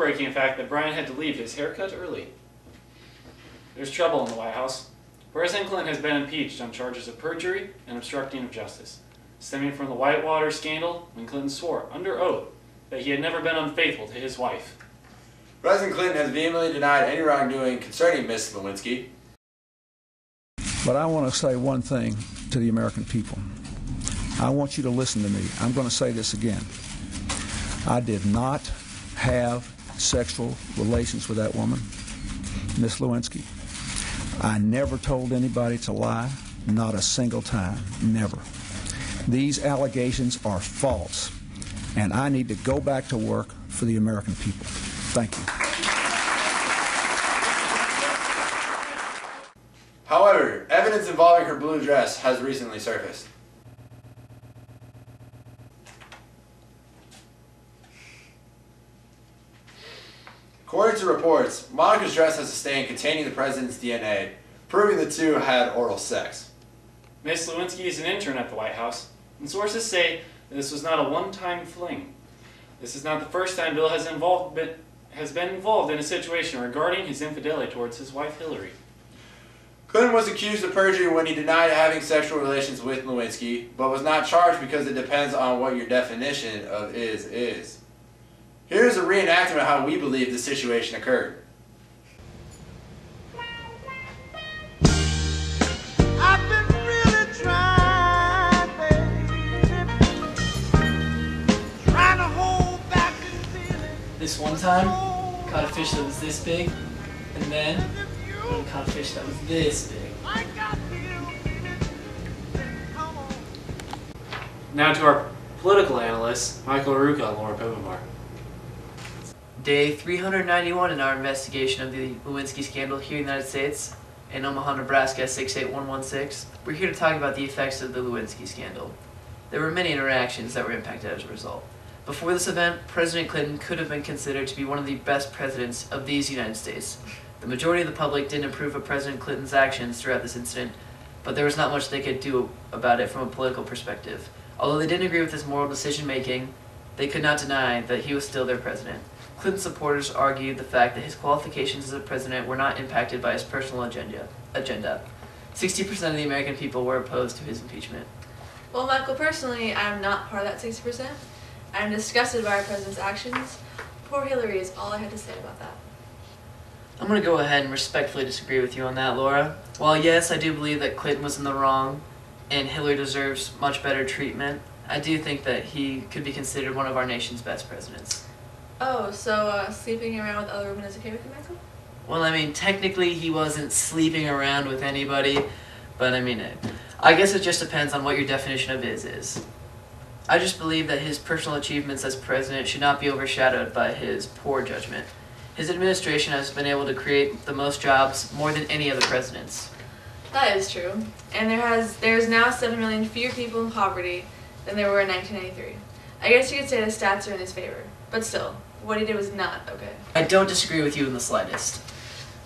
heartbreaking fact that Brian had to leave his haircut early. There's trouble in the White House. President Clinton has been impeached on charges of perjury and obstructing of justice, stemming from the Whitewater scandal when Clinton swore under oath that he had never been unfaithful to his wife. President Clinton has vehemently denied any wrongdoing concerning Ms. Lewinsky. But I want to say one thing to the American people. I want you to listen to me. I'm going to say this again. I did not have sexual relations with that woman, Ms. Lewinsky. I never told anybody to lie, not a single time, never. These allegations are false, and I need to go back to work for the American people. Thank you. However, evidence involving her blue dress has recently surfaced. According to reports, Monica's dress has a stain containing the president's DNA, proving the two had oral sex. Ms. Lewinsky is an intern at the White House, and sources say that this was not a one-time fling. This is not the first time Bill has been involved in a situation regarding his infidelity towards his wife Hillary. Clinton was accused of perjury when he denied having sexual relations with Lewinsky, but was not charged because it depends on what your definition of is. Here's a reenactment of how we believe the situation occurred. I've been really trying, baby, trying to hold back this feeling. This one time, caught a fish that was this big, and then caught a fish that was this big. I got you, baby. Come on. Now to our political analysts, Michael Aruka and Laura Povenbar. Day 391 in our investigation of the Lewinsky Scandal here in the United States, in Omaha, Nebraska 68116. We're here to talk about the effects of the Lewinsky Scandal. There were many interactions that were impacted as a result. Before this event, President Clinton could have been considered to be one of the best presidents of these United States. The majority of the public didn't approve of President Clinton's actions throughout this incident, but there was not much they could do about it from a political perspective. Although they didn't agree with his moral decision-making, they could not deny that he was still their president. Clinton supporters argued the fact that his qualifications as a president were not impacted by his personal agenda. 60% of the American people were opposed to his impeachment. Well, Michael, personally, I'm not part of that 60%. I'm disgusted by our president's actions. Poor Hillary is all I had to say about that. I'm going to go ahead and respectfully disagree with you on that, Laura. While yes, I do believe that Clinton was in the wrong and Hillary deserves much better treatment, I do think that he could be considered one of our nation's best presidents. Oh, so sleeping around with other women is okay with you, Michael? Well, I mean, technically he wasn't sleeping around with anybody, but I mean, I guess it just depends on what your definition of is. I just believe that his personal achievements as president should not be overshadowed by his poor judgment. His administration has been able to create the most jobs more than any other presidents. That is true. And there's now 7 million fewer people in poverty than there were in 1993. I guess you could say the stats are in his favor. But still, what he did was not okay. I don't disagree with you in the slightest.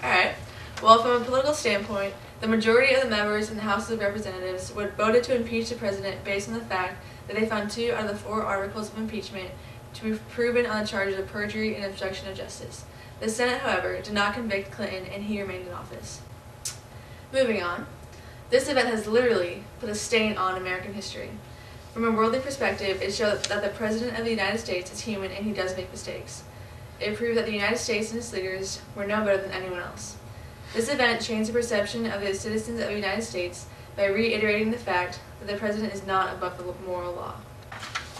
Alright. Well, from a political standpoint, the majority of the members in the House of Representatives voted to impeach the president based on the fact that they found 2 out of the 4 articles of impeachment to be proven on the charges of perjury and obstruction of justice. The Senate, however, did not convict Clinton, and he remained in office. Moving on. This event has literally put a stain on American history. From a worldly perspective, it showed that the President of the United States is human and he does make mistakes. It proved that the United States and its leaders were no better than anyone else. This event changed the perception of the citizens of the United States by reiterating the fact that the President is not above the moral law.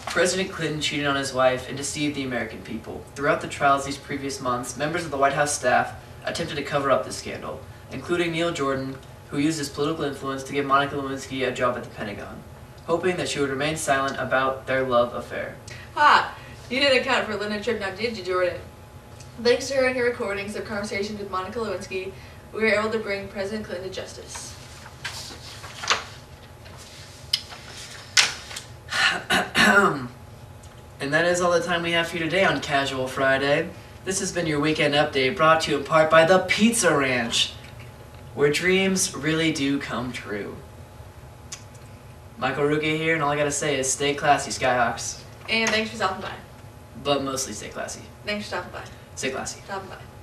President Clinton cheated on his wife and deceived the American people. Throughout the trials these previous months, members of the White House staff attempted to cover up this scandal, including Neil Jordan, who used his political influence to give Monica Lewinsky a job at the Pentagon, hoping that she would remain silent about their love affair. Ha! You didn't account for Linda Tripp, now did you, Jordan? Thanks to her and her recordings of conversations with Monica Lewinsky, we were able to bring President Clinton to justice. And that is all the time we have for you today on Casual Friday. This has been your weekend update, brought to you in part by the Pizza Ranch, where dreams really do come true. Michael Ruge here, and all I gotta say is stay classy, Skyhawks. And thanks for stopping by. But mostly stay classy. Thanks for stopping by. Stay classy. Dropping by.